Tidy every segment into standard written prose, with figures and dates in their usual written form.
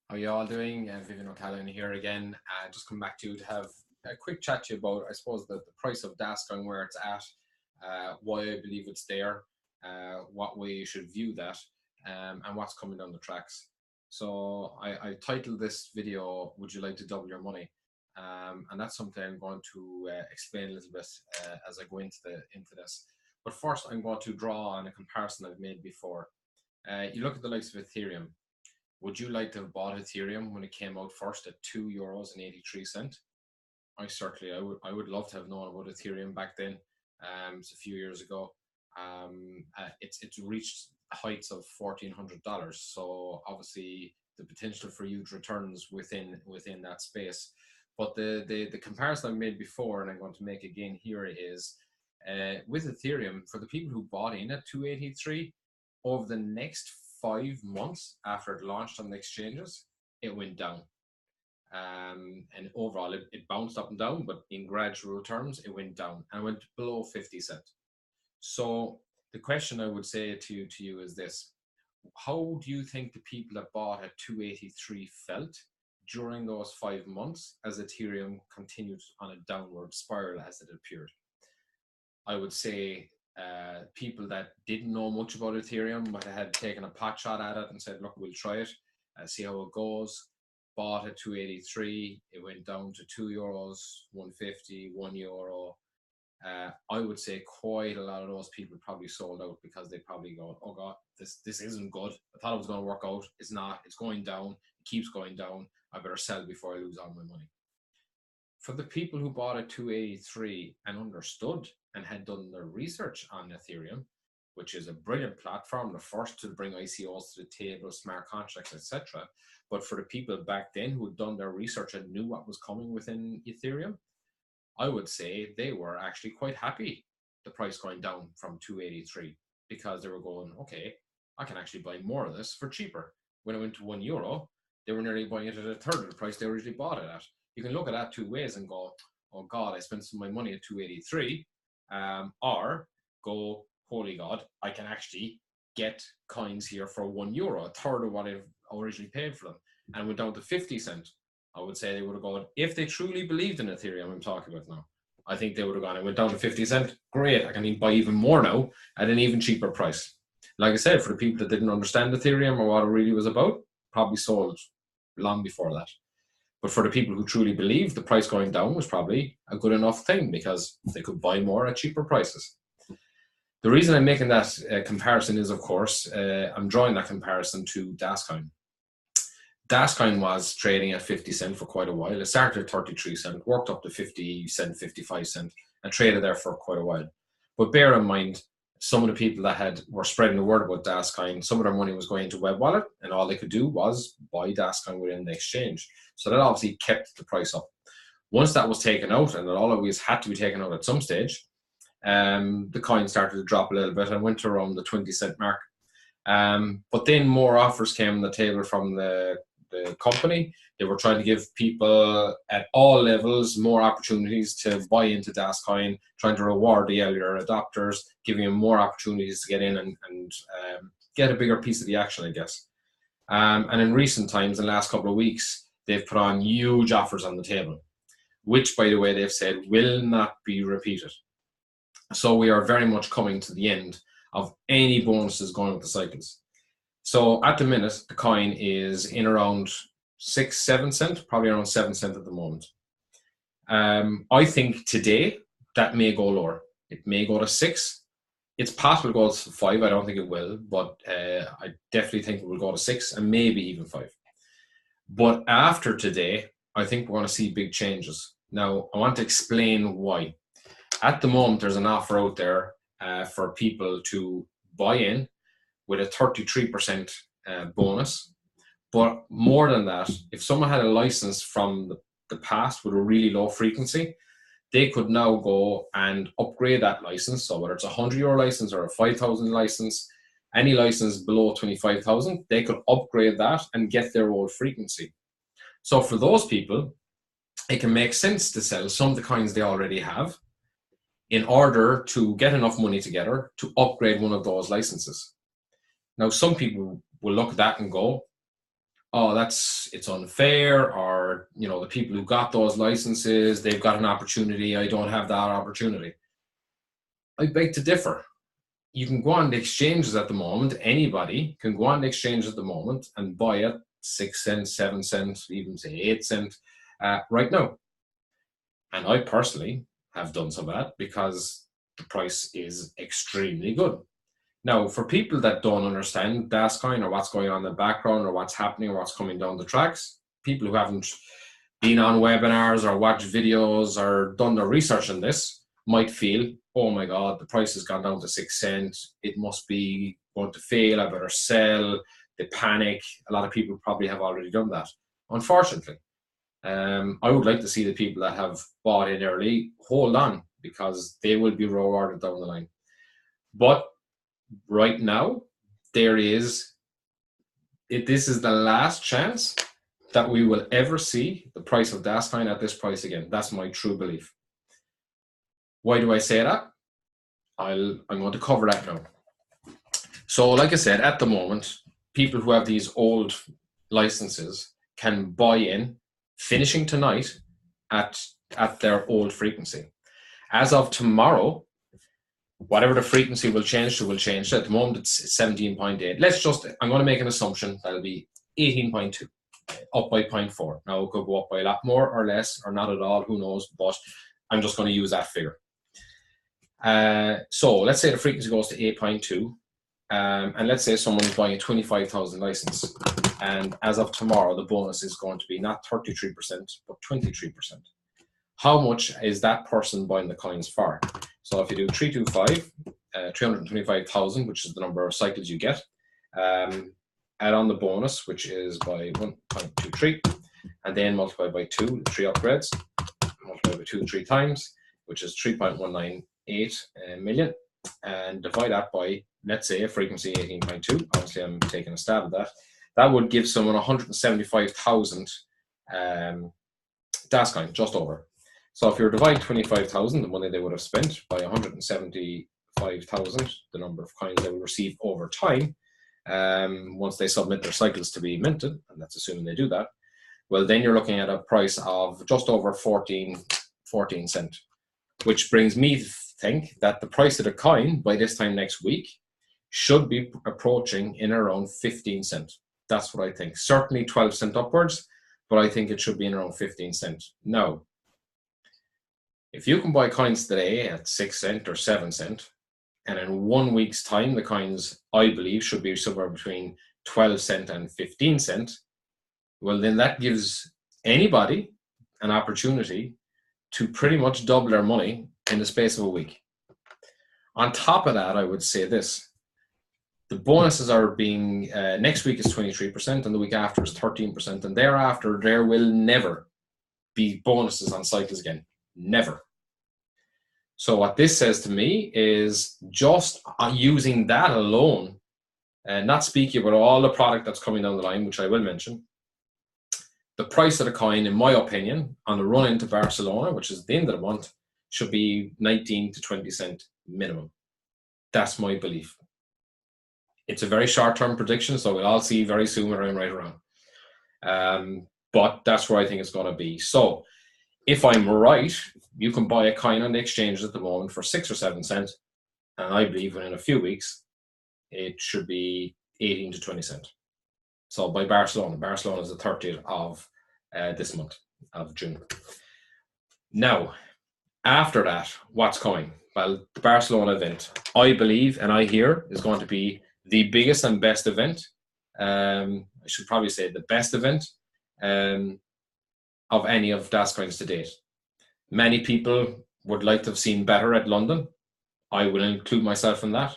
How you all doing? Vivian O'Callaghan here again. Just come back to you to have a quick chat to you about, I suppose, the price of dascoin, where it's at, why I believe it's there, what way you should view that, and what's coming down the tracks. So I titled this video, "Would you like to double your money?" And that's something I'm going to explain a little bit as I go into this. But first, I'm going to draw on a comparison I've made before. You look at the likes of Ethereum. Would you like to have bought Ethereum when it came out first at €2.83? I would love to have known about Ethereum back then. It's a few years ago. It's reached heights of $1,400. So obviously the potential for huge returns within that space. But the comparison I made before, and I'm going to make again here, is with Ethereum, for the people who bought in at 283, over the next 5 months after it launched on the exchanges, it went down. And overall, it bounced up and down, but in gradual terms, it went down and went below 50 cents. So the question I would say to you is this: how do you think the people that bought at 283 felt during those 5 months as Ethereum continued on a downward spiral as it appeared? I would say people that didn't know much about Ethereum but had taken a pot shot at it and said, look, we'll try it, see how it goes. Bought at 283, it went down to €2, 150, €1. I would say quite a lot of those people probably sold out because they probably go, oh God, this isn't good. I thought it was going to work out. It's not. It's going down. It keeps going down. I better sell before I lose all my money. For the people who bought at 283 and understood and had done their research on Ethereum, which is a brilliant platform, the first to bring ICOs to the table, smart contracts, etc. But for the people back then who had done their research and knew what was coming within Ethereum, I would say they were actually quite happy the price going down from 283, because they were going, okay, I can actually buy more of this for cheaper. When it went to €1, they were nearly buying it at a third of the price they originally bought it at. You can look at that two ways and go, oh God, I spent some of my money at 283, or go, holy God, I can actually get coins here for €1, a third of what I originally paid for them, and went down to 50 cents. I would say they would have gone, if they truly believed in Ethereum, I'm talking about now, I think they would have gone, it went down to 50 cents. Great, I can buy even more now at an even cheaper price. Like I said, for the people that didn't understand Ethereum or what it really was about, probably sold long before that. But for the people who truly believed, the price going down was probably a good enough thing because they could buy more at cheaper prices. The reason I'm making that comparison is, of course, I'm drawing that comparison to dascoin. Dascoin was trading at 50 cents for quite a while. It started at 33 cents, worked up to 50 cents, 55 cents, and traded there for quite a while. But bear in mind, some of the people that were spreading the word about dascoin, some of their money was going into web wallet, and all they could do was buy dascoin within the exchange. So that obviously kept the price up. Once that was taken out, and it always had to be taken out at some stage, the coin started to drop a little bit and went to around the 20 cent mark. But then more offers came on the table from the company. They were trying to give people at all levels more opportunities to buy into dascoin, trying to reward the earlier adopters, giving them more opportunities to get in and get a bigger piece of the action, I guess. And in recent times, in the last couple of weeks, they've put on huge offers on the table, which, by the way, they've said will not be repeated. So we are very much coming to the end of any bonuses going with the cycles. So at the minute, the coin is in around 6-7 cents, probably around 7 cents at the moment. I think today that may go lower. It may go to 6. It's possible it goes to 5. I don't think it will, but I definitely think it will go to 6 and maybe even 5. But after today, I think we're going to see big changes. Now, I want to explain why. At the moment, there's an offer out there for people to buy in with a 33% bonus. But more than that, if someone had a license from the past with a really low frequency, they could now go and upgrade that license. So whether it's a €100 license or a 5,000 license, any license below 25,000, they could upgrade that and get their old frequency. So for those people, it can make sense to sell some of the coins they already have in order to get enough money together to upgrade one of those licenses. Now, some people will look at that and go, oh, it's unfair, or, you know, the people who got those licenses, they've got an opportunity, I don't have that opportunity. I beg to differ. You can go on the exchanges at the moment, anybody can go on the exchange at the moment and buy it 6 cents, 7 cents, even say 8 cents right now. And I personally have done some of that because the price is extremely good. Now, for people that don't understand dascoin or what's going on in the background or what's happening or what's coming down the tracks, people who haven't been on webinars or watched videos or done their research on this might feel, oh my God, the price has gone down to 6 cents. It must be going to fail. I better sell. They panic. A lot of people probably have already done that. Unfortunately, I would like to see the people that have bought in early hold on, because they will be rewarded down the line. But right now, this is the last chance that we will ever see the price of dascoin at this price again. That's my true belief. Why do I say that? I'm going to cover that now. So like I said, at the moment, people who have these old licenses can buy in, finishing tonight, at their old frequency. As of tomorrow, whatever the frequency will change to will change. At the moment, it's 17.8. I'm going to make an assumption that'll be 18.2, up by 0.4. Now, it could go up by a lot more or less, or not at all, who knows, but I'm just going to use that figure. So let's say the frequency goes to 8.2, and let's say someone's buying a 25,000 license, and as of tomorrow, the bonus is going to be not 33%, but 23%. How much is that person buying the coins for? So if you do 325, 325,000, which is the number of cycles you get, add on the bonus, which is by 1.23, and then multiply by 2, 3 upgrades, multiply by 2 3 times, which is 3.198 million, and divide that by, let's say, a frequency 18.2. Obviously, I'm taking a stab at that. That would give someone 175,000 dascoin, just over. So if you divide 25,000, the money they would have spent, by 175,000, the number of coins they will receive over time, once they submit their cycles to be minted, and that's assuming they do that, well, then you're looking at a price of just over 14 cents, which brings me to think that the price of the coin by this time next week should be approaching in around 15 cents. That's what I think. Certainly 12 cents upwards, but I think it should be in around 15 cents. Now, if you can buy coins today at 6 cents or 7 cents, and in 1 week's time, the coins, I believe, should be somewhere between 12 cents and 15 cents, well, then that gives anybody an opportunity to pretty much double their money in the space of a week. On top of that, I would say this. The bonuses are being, next week is 23%, and the week after is 13%, and thereafter, there will never be bonuses on cycles again. Never. So what this says to me is, just using that alone, not speaking about all the product that's coming down the line, which I will mention, the price of the coin, in my opinion, on the run into Barcelona, which is the end of the month, should be 19 to 20 cents minimum. That's my belief. It's a very short-term prediction, so we'll all see very soon whether I'm right or wrong. But that's where I think it's going to be. So if I'm right, you can buy a coin on the exchanges at the moment for 6 or 7 cents, and I believe within a few weeks, it should be 18 to 20 cents. So by Barcelona is the 30th of this month of June. Now, after that, what's coming? Well, the Barcelona event, I believe, and I hear, is going to be the biggest and best event. I should probably say the best event of any of dascoins to date. Many people would like to have seen better at London. I will include myself in that.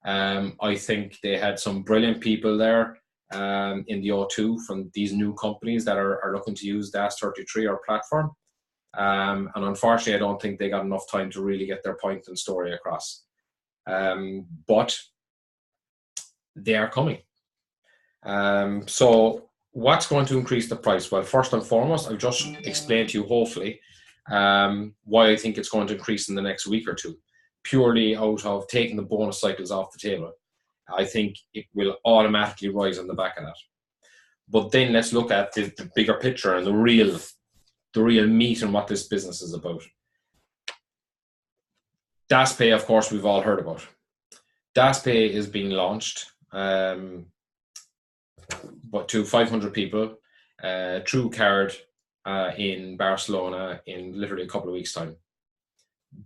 I think they had some brilliant people there in the O2 from these new companies that are looking to use DAS33, our platform. And unfortunately, I don't think they got enough time to really get their point and story across. But they are coming. So what's going to increase the price? Well, first and foremost, I've just explained to you, hopefully, why I think it's going to increase in the next week or two, purely out of taking the bonus cycles off the table. I think it will automatically rise on the back of that. But then let's look at the bigger picture and the real meat and what this business is about. DasPay, of course, we've all heard about. DasPay is being launched, but to 500 people through card in Barcelona in literally a couple of weeks' time.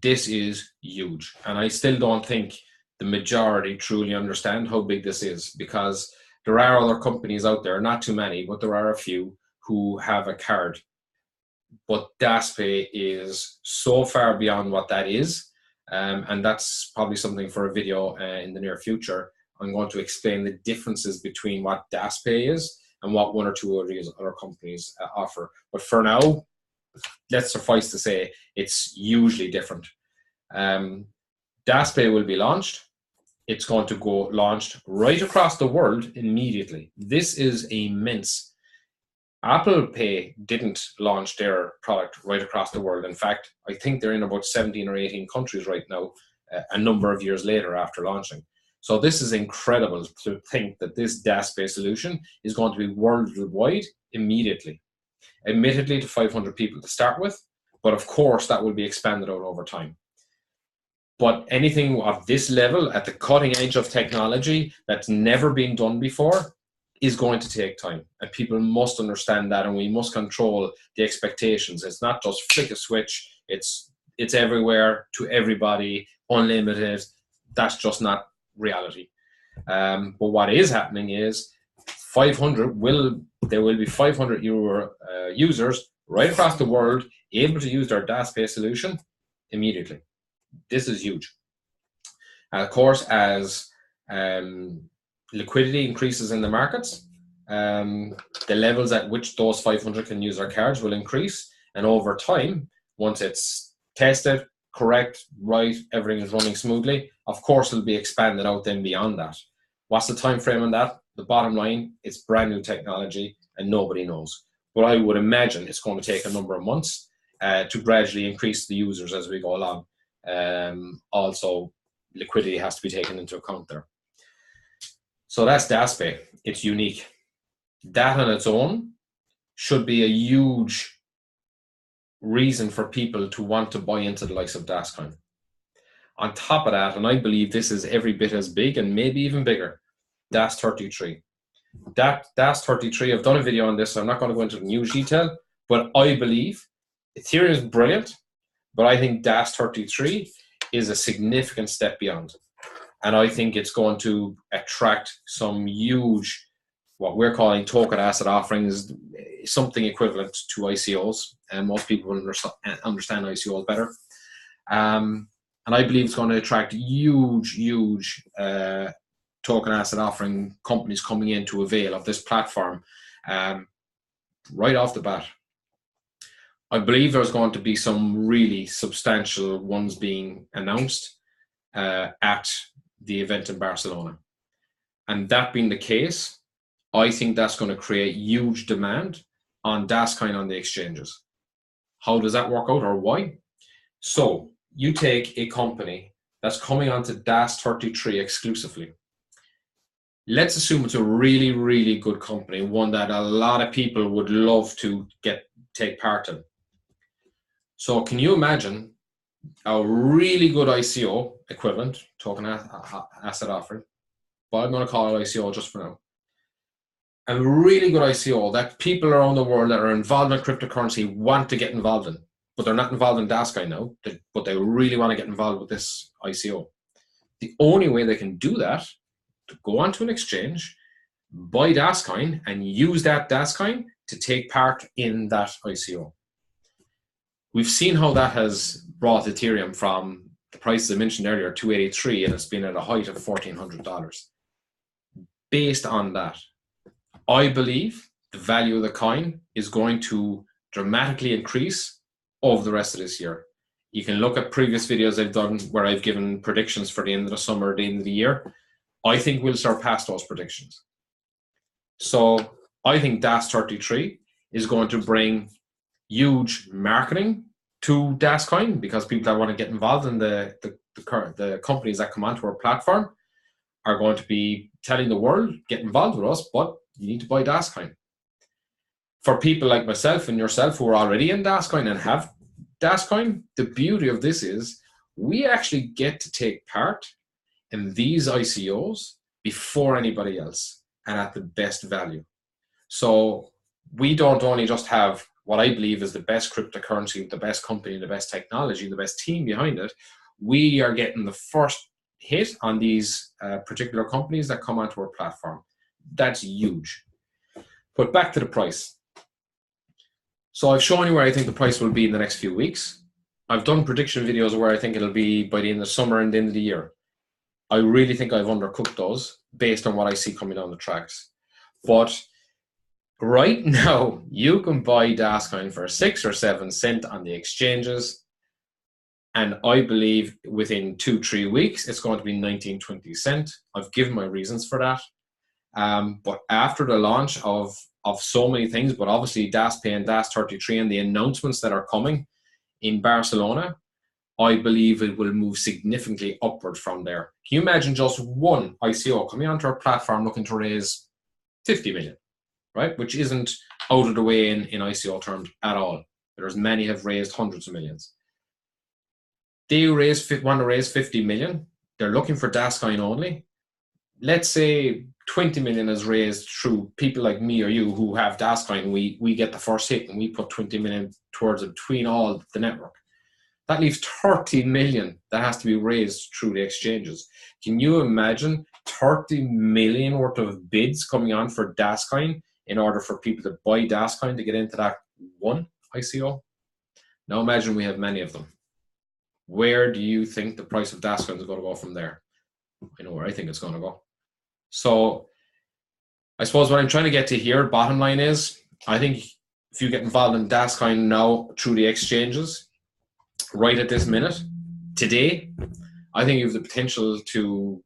This is huge, and I still don't think the majority truly understand how big this is, because there are other companies out there, not too many, but there are a few who have a card. But DasPay is so far beyond what that is, and that's probably something for a video in the near future. I'm going to explain the differences between what DasPay is and what one or two of these other companies offer. But for now, let's suffice to say it's hugely different. DasPay will be launched. It's going to go launched right across the world immediately. This is immense. Apple Pay didn't launch their product right across the world. In fact, I think they're in about 17 or 18 countries right now, a number of years later after launching. So this is incredible to think that this DasPay solution is going to be worldwide immediately. Admittedly to 500 people to start with, but of course that will be expanded out over time. But anything of this level at the cutting edge of technology that's never been done before is going to take time, and people must understand that, and we must control the expectations. It's not just flick a switch, it's everywhere to everybody, unlimited. That's just not reality. But what is happening is there will be 500 users right across the world able to use their DasPay solution immediately. This is huge. Of course, as liquidity increases in the markets, the levels at which those 500 can use their cards will increase, and over time, once it's tested, correct, right, everything is running smoothly, of course it'll be expanded out then beyond that. What's the time frame on that? The bottom line, it's brand new technology and nobody knows. But I would imagine it's going to take a number of months to gradually increase the users as we go along. Also, liquidity has to be taken into account there. So that's DasPay. It's unique. That on its own should be a huge reason for people to want to buy into the likes of dascoin. On top of that, and I believe this is every bit as big and maybe even bigger, DAS33. DAS33, I've done a video on this, so I'm not going to go into the huge detail, but I believe Ethereum is brilliant, but I think DAS33 is a significant step beyond. And I think it's going to attract some huge, what we're calling token asset offerings, something equivalent to ICOs, and most people will understand ICOs better. And I believe it's going to attract huge token asset offering companies coming in to avail of this platform right off the bat. I believe there's going to be some really substantial ones being announced at the event in Barcelona. And that being the case, I think that's going to create huge demand on dascoin on the exchanges. How does that work out, or why? So you take a company that's coming onto DAS33 exclusively. Let's assume it's a really good company, one that a lot of people would love to take part in. So can you imagine a really good ICO equivalent, token asset offering, but I'm going to call it ICO just for now. A really good ICO that people around the world that are involved in cryptocurrency want to get involved in, but they're not involved in dascoin now, but they really want to get involved with this ICO. The only way they can do that, to go onto an exchange, buy dascoin, and use that dascoin to take part in that ICO. We've seen how that has brought Ethereum from the prices I mentioned earlier, $283, and it's been at a height of $1,400. Based on that, I believe the value of the coin is going to dramatically increase over the rest of this year. You can look at previous videos I've done where I've given predictions for the end of the summer, the end of the year. I think we'll surpass those predictions. So I think DAS33 is going to bring huge marketing to dascoin, because people that want to get involved in the companies that come onto our platform are going to be telling the world, get involved with us, but you need to buy dascoin. For people like myself and yourself who are already in dascoin and have dascoin, the beauty of this is we actually get to take part in these ICOs before anybody else and at the best value. So we don't only just have what I believe is the best cryptocurrency with the best company, the best technology, the best team behind it. We are getting the first hit on these particular companies that come onto our platform. That's huge. But back to the price. So I've shown you where I think the price will be in the next few weeks. I've done prediction videos where I think it'll be by the end of summer and the end of the year. I really think I've undercooked those based on what I see coming down the tracks. But right now, you can buy dascoin for 6 or 7 cents on the exchanges. And I believe within 2-3 weeks, it's going to be 19-20 cents. I've given my reasons for that. But after the launch of so many things, but obviously DasPay and Das33 and the announcements that are coming in Barcelona, I believe it will move significantly upward from there. Can you imagine just one ICO coming onto our platform looking to raise 50 million, right? Which isn't out of the way in ICO terms at all. There's many have raised hundreds of millions. They want to raise 50 million. They're looking for dascoin only. Let's say 20 million is raised through people like me or you who have dascoin. We get the first hit and we put 20 million towards it between all the network. That leaves 30 million that has to be raised through the exchanges. Can you imagine 30 million worth of bids coming on for dascoin in order for people to buy dascoin to get into that one ICO? Now imagine we have many of them. Where do you think the price of dascoin is going to go from there? I know where I think it's going to go. So I suppose what I'm trying to get to here, bottom line is, I think if you get involved in dascoin now through the exchanges, right at this minute, today, I think you have the potential to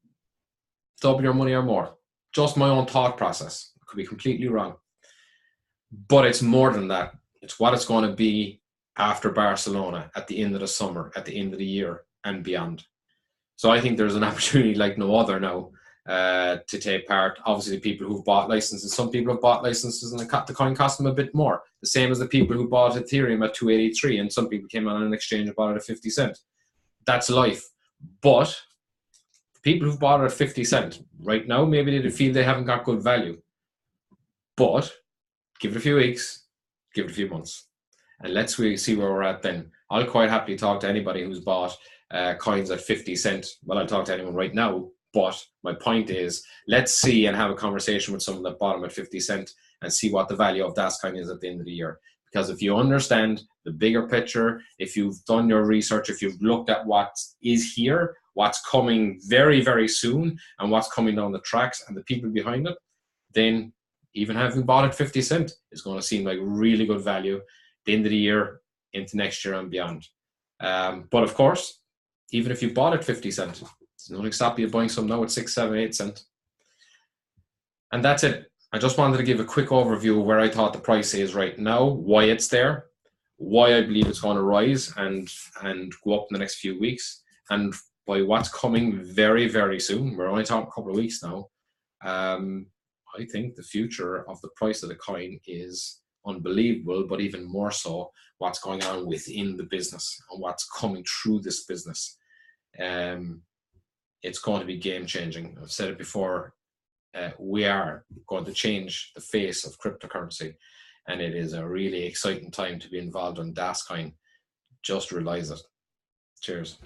double your money or more. Just my own thought process. I could be completely wrong. But it's more than that. It's what it's going to be after Barcelona, at the end of the summer, at the end of the year, and beyond. So I think there's an opportunity like no other now to take part. Obviously, the people who've bought licenses, some people have bought licenses and the coin cost them a bit more. The same as the people who bought Ethereum at 283, and some people came on an exchange and bought it at 50 cents. That's life. But the people who've bought it at 50 cents, right now, maybe they feel they haven't got good value. But give it a few weeks, give it a few months, and let's see where we're at then. I'll quite happily talk to anybody who's bought coins at 50 cents. Well, I'll talk to anyone right now, but my point is, let's see and have a conversation with someone that bought them at 50 cents and see what the value of dascoin is at the end of the year. Because if you understand the bigger picture, if you've done your research, if you've looked at what is here, what's coming very, very soon, and what's coming down the tracks and the people behind it, then even having bought at 50 cents is going to seem like really good value at the end of the year, into next year and beyond. But of course, even if you bought at 50 cents, there's nothing stopping you buying some now at 6, 7, 8 cents. And that's it. I just wanted to give a quick overview of where I thought the price is right now, why it's there, why I believe it's going to rise and go up in the next few weeks, and by what's coming very, very soon. We're only talking a couple of weeks now. I think the future of the price of the coin is unbelievable, but even more so what's going on within the business and what's coming through this business. It's going to be game changing. I've said it before. We are going to change the face of cryptocurrency, and it is a really exciting time to be involved in dascoin. Just realize it. Cheers.